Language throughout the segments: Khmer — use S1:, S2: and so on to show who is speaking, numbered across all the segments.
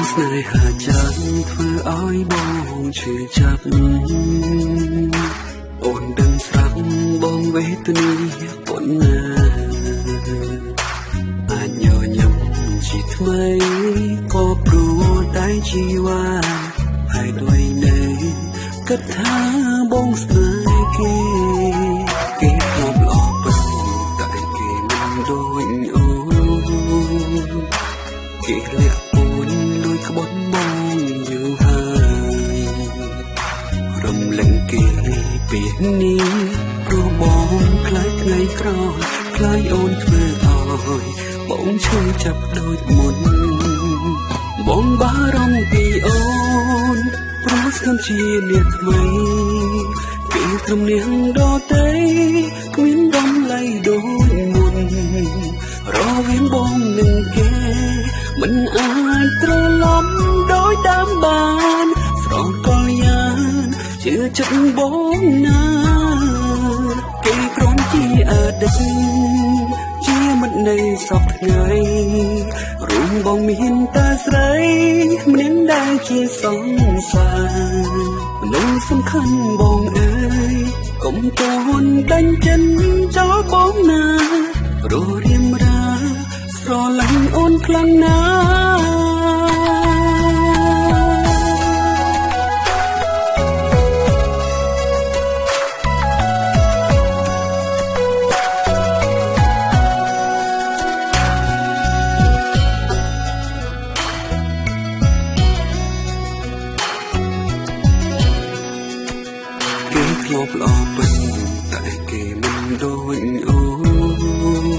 S1: ស្នេហាចាស់ធ្វើឲ្យបងឈឺចាប់អូនដឹងស្រាប់បងវេទនាប៉ុណ្ណាអាចញញឹមជាថ្មីក៏ព្រោះតែជីវ៉ាហើយដោយនៅគិតថាបងស្នេហ៍គេធ្លាប់ល្អប៉ុន្តែគេមិនដូចអូនគេលាក់ពួនលួចក្បត់បងយូរហើយរំលឹកគេពេលនេះព្រោះបងខ្លាចថ្ងៃក្រោយខ្លាចអូនធ្វើឲ្យបងឈឺចាប់ដូចមុនបងបារម្ភពីអូនព្រោះស្គមជាអ្នកថ្មីពីត្រឹមនាងដតីគ្មានដំឡៃដូចមុនរវាងបងនិងគេមិនអាចត្រឡប់ដោយតាមបានស្រកលយ៉ាងជឿចិត្តបងណាគេគ្រាន់ជាអតីតជាមិននៅសពថ្ងៃរួមបងមានតែស្រីម្នាក់ដែលជាសង្សារមនុស្សសំខាន់បងអើយកុំតន់ដាច់ចិត្តចោលបងណាព្រោះរៀមរាស្រឡាញ់អូនខ្លាំងណាធ្លាប់ល្អពេញតែគេមិនដូចអូន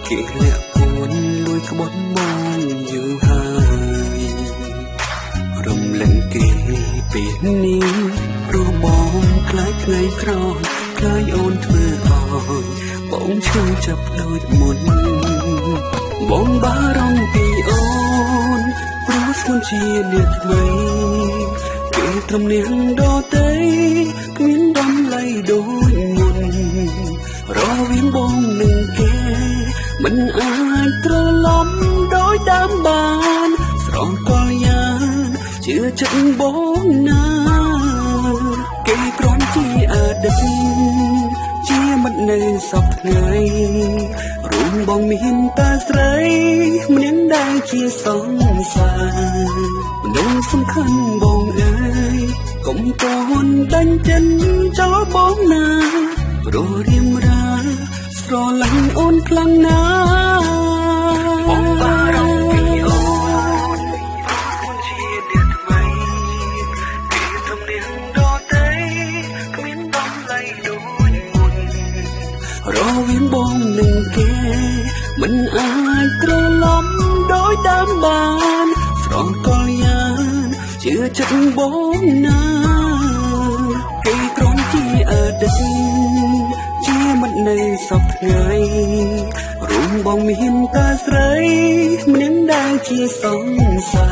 S1: គេលាក់ពួនលួចក្បត់បងយូរហើយរំលឹកគេពេលនេះព្រោះបងខ្លាចថ្ងៃក្រោយខ្លាចអូនធ្វើឲ្យបងឈឺចាប់ដូចមុនបងបារម្ភពីអូនព្រោះស្គមជាអ្នកថ្មីគេត្រឹមនាងដតីគ្មានដំឡៃដូចមុនរវាងបងនិងគេមិនអាចត្រឡប់ដោយតាមបានស្រកលយ៉ាងជឿចិត្តបងណាគេគ្រាន់ជាអតីតជាមិននៅសពថ្ងៃរួមបងមានតែស្រីម្នាក់ដែលជាសង្សារមនុស្សសំខាន់បងអើយកុំតន់ដាច់ចិត្តចោលបងណាព្រោះរៀមរាស្រឡាញ់អូនខ្លាំងណាបងបារម្ភពីអូនជាអ្នកថ្មីគេត្រឹមនាងដតីគ្មានដំឡៃដូចមុនរវាងបងនិងគេមិនអាចត្រឡប់ដោយតាមបានស្រកលយ៉ាងជឿចិត្តបងណាគេគ្រាន់ជាអតីតជាមិននៅសពថ្ងៃរួមបងមានតែស្រីម្នាក់ដែលជាសង្សា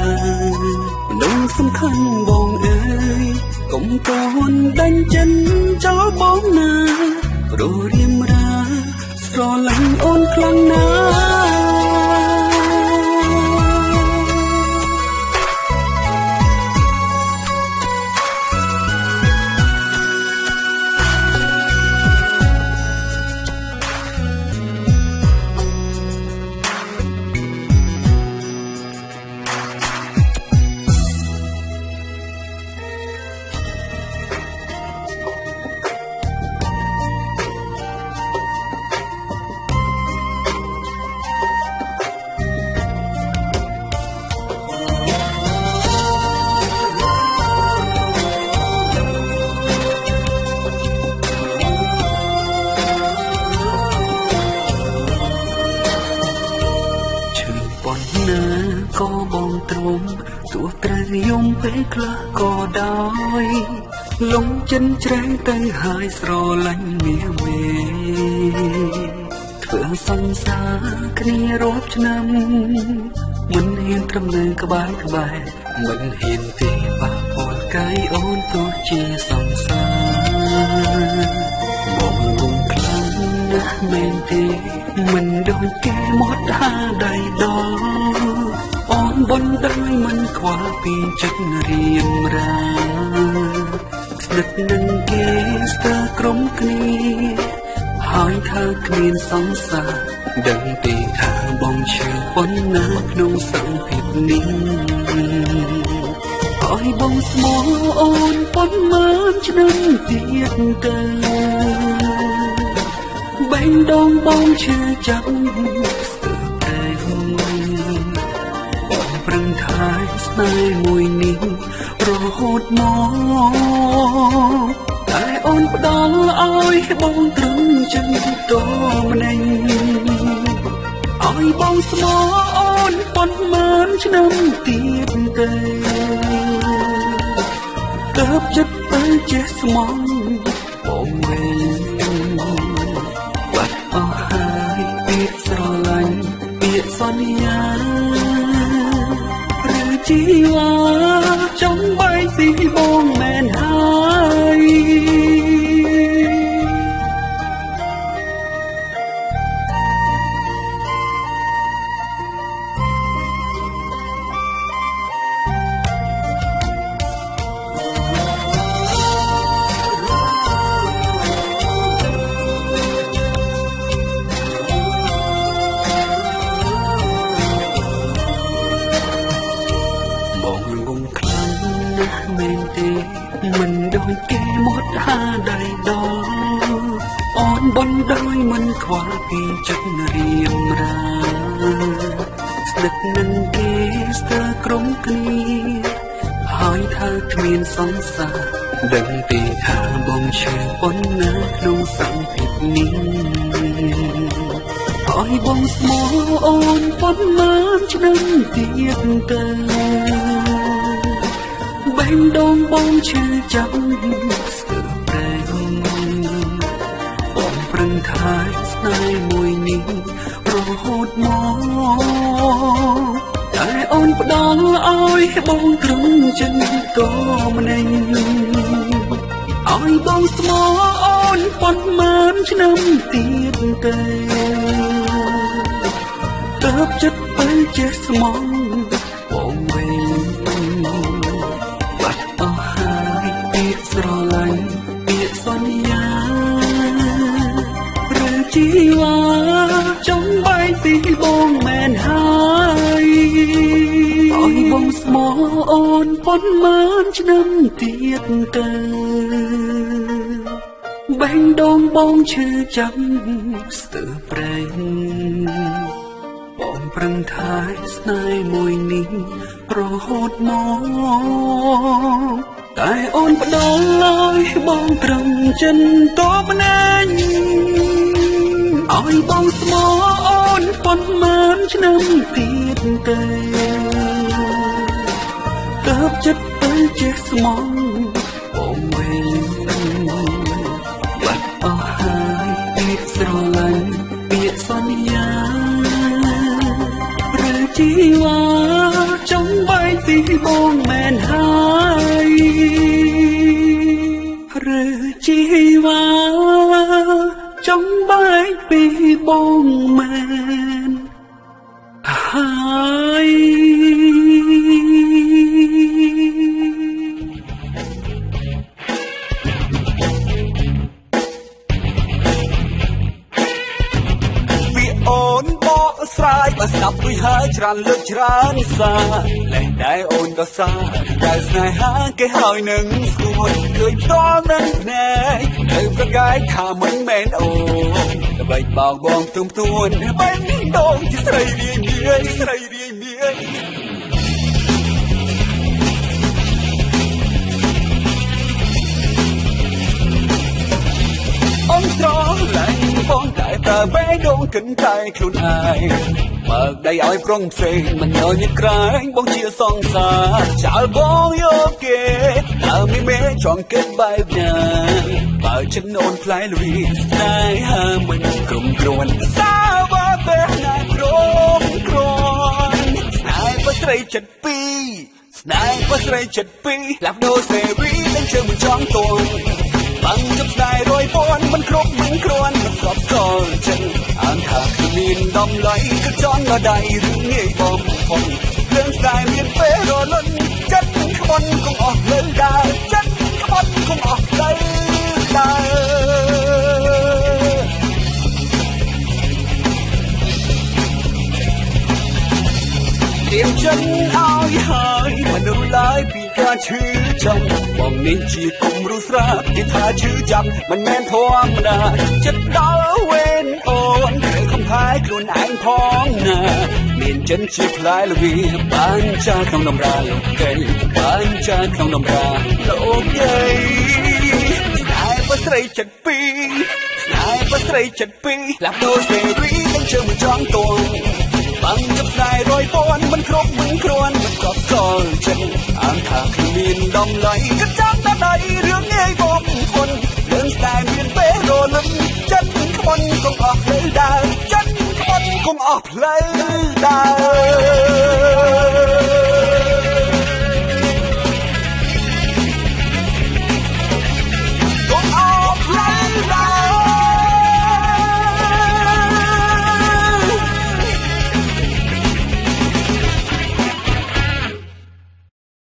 S1: រមនុស្សសំខាន់បងអើយកុំតន់ដាច់ចិត្តចោលបងណាព្រោះរៀមរាស្រឡាញ់អូនខ្លាំងណាក៏បងទ្រុំទោះត្រូវយំពេលខ្លះក៏ដោយលងចិនច្រែងទៅហើយស្រឡាញ់មាមេធ្វើសង្សារគ្នារាប់ឆ្នាំមិនហ៊ានត្រឹមនៅក្បែរមិនហ៊ានទេប៉ះពាល់កាយអូនទោះជាសង្សារបងងងខ្លាំងណាស់មែនទេមិនដូចគេមកថាដៃដល់អូន បនដោយមិនខ្វល់ពីចិត្តរៀមរាស្និទ្ធនឹងគេស្ទើរក្រុមគ្នាហើយថាគ្មានសង្សារដឹងទេថាបងឈឺប៉ុណ្ណាក្នុងសង្ភេទនេះឲ្យបងស្មោះអូនប៉ុន្មានឆ្នាំទៀតទៅបែងដងបងឈឺចាំស្ទើរតែបងប្រឹងថែស្នេហ៍មួយនេះរហូតមកតែអូនផ្ដល់ឲ្យបងត្រឹមចិនតម្នេញឲ្យបងស្មោះអូនប៉ុន្មានឆ្នាំទៀតទៅទើបចិត្តទៅចេះស្មងបងវិញបាត់អស់ហើយពាក្យស្រឡាញ់ពាក្យសន្យាឬជីវ៉ាចង់បែកពីបងមែនហើយមែនទេមិនដូចគេមកហាដៃដល់អូនបនដោយមិនខ្វល់ពីចិត្តរៀមរាស្និទ្ធនឹងគេស្ទើរក្រុមគ្នាហើយថាគ្មានសង្សារដឹងទេថាបងឈឺប៉ុណ្ណាក្នុងសង្ភេទនេះឲ្យបងស្មោះអូនប៉ុន្មានឆ្នាំទៀតទៅបែងដងបងឈឺចាំស្ទើរប្រែងបងប្រឹងថែស្នេហ៍មួយនេះរហូតមកតែអូនផ្ដល់ឲ្យបងត្រឹមចិនតម្នេញឲ្យបងស្មោះអូនប៉ុន្មានឆ្នាំទៀតទៅទើបចិត្តទៅចេះស្មងបងវិញស្រឡាញ់ពាក្យសន្យាឬជីវ៉ាចង់បែកពីបងមែនហើយឲ្យបងស្មោះអូនប៉ុន្មានឆ្នាំទៀតទៅបែងដងបងឈឺចាំស្ទើរប្រែងបងប្រឹងថែស្នេហ៍មួយនេះរហូតមកតែអូនផ្ដល់ឲ្យបងត្រឹមចិនតម្នេញឲ្យបងស្មោះអូនប៉ុន្មានឆ្នាំទៀតទៅទើបចិត្តទៅចេះស្មងបងវិញបាត់អស់ហើយពាក្យស្រឡាញ់ពាក្យសន្យាឬជីវ៉ាចង់បែកពីបងមែនហើយឬជីវ៉ាចង់បែកពីបងមែនហើយស្រាយបើស្ដាប់ដូចហើយច្រើនលើកច្រើនសារលេះតែអូនក៏សារតែស្នេហាគេហើយនឹងស្គួតឃើញផ្ទាល់នឹងភ្នែកនៅប្រកែកថាមិនមែនអូនដើម្បីបោកបងទុំទួនបែងដងជាស្រីរាយមាយស្រីរាយមាយអូនស្រឡាញ់បងតែប្រើបែងដងកិនតែខ្លួនឯងបើកដៃឲ្យប្រុងផ្សេងមិនញញឹកក្រែងបងជាសង្សារចោលបងយកគេតើមិនមេចង់គិតបែបណាបើចិត្តអូនផ្លែលវីស្នេហាមិនក្រុមគ្រួនសាវ៉ាបែណាក្រុមគ្រួនស្នេហ៍បើស្រីចិត្តពីរស្នេហ៍បើស្រីចិត្តពីរឡាប់ដូសេរីនឹងជើងមិនចង់តួនបាំងជប់ស្ដាយរយពាន់មិនគ្រប់មិនគ្រាន់មិនស្របស្គាល់ចិនអានថាគ្មានដំឡៃក៏ចង់ដល់ដៃឬងាយបំផុត រឿងស្ដាយមានពេលរលត់ចិត្តក្បត់កុំអស់លើដើរចិត្តក្បត់កុំអស់លើដើរเตรียมฉันเอาให้หายมาดูลายปีกาชื่อจังมองนิ่งจีกลมรู้สราที่ท่าชื่อจังมันแม่นทวมนาจะดาวเวนโอนเคยคำพายกลุ่นอ่างพองนาเมียนฉันชีพลายละวีบ้านจ้าต้องนำราโลกเกยบ้านจ้าต้องนำราโลกเกยสายภาษาจัดปีสายภาษาจัดปีหลับตัวเสรีต้องเชื่อมันจ้องตัวฟังจับสายรอยปอนมันครบมันครวนมันกอบกอลฉันอ่านข่าวคือมีนดองไหลกระจังตาใดเรื่องง่ายบอกคนเรื่องสายเมียนเปโรลึงจันขบวนคงออกเลยดาวจันขบวนคงออกเลยดาว